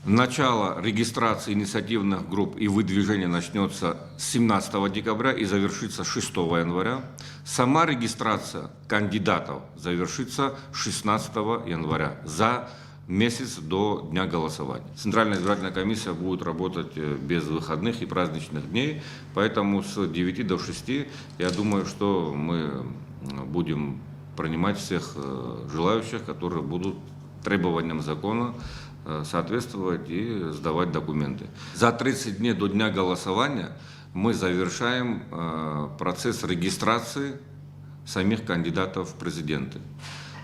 Начало регистрации инициативных групп и выдвижения начнется с 17 декабря и завершится 6 января. Сама регистрация кандидатов завершится 16 января, за месяц до дня голосования. Центральная избирательная комиссия будет работать без выходных и праздничных дней, поэтому с 9 до 6 я думаю, что мы будем принимать всех желающих, которые будут требованиям закона соответствовать и сдавать документы. За 30 дней до дня голосования мы завершаем процесс регистрации самих кандидатов в президенты.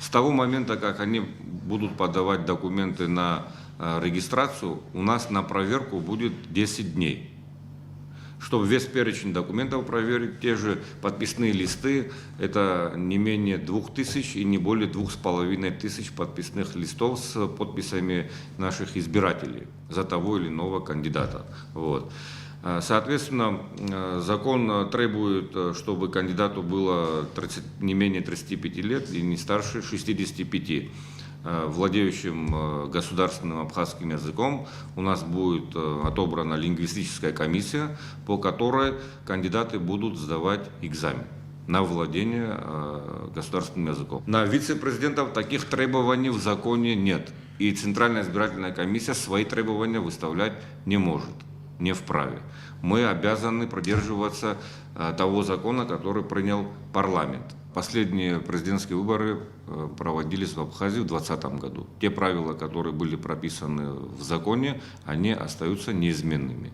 С того момента, как они будут подавать документы на регистрацию, у нас на проверку будет 10 дней. Чтобы весь перечень документов проверить, те же подписные листы, это не менее 2000 и не более 2500 подписных листов с подписями наших избирателей за того или иного кандидата. Вот. Соответственно, закон требует, чтобы кандидату было не менее 35 лет и не старше 65. Владеющим государственным абхазским языком у нас будет отобрана лингвистическая комиссия, по которой кандидаты будут сдавать экзамен на владение государственным языком. На вице-президентов таких требований в законе нет, и Центральная избирательная комиссия свои требования выставлять не может, не вправе. Мы обязаны придерживаться того закона, который принял парламент. Последние президентские выборы проводились в Абхазии в 2020 году. Те правила, которые были прописаны в законе, они остаются неизменными.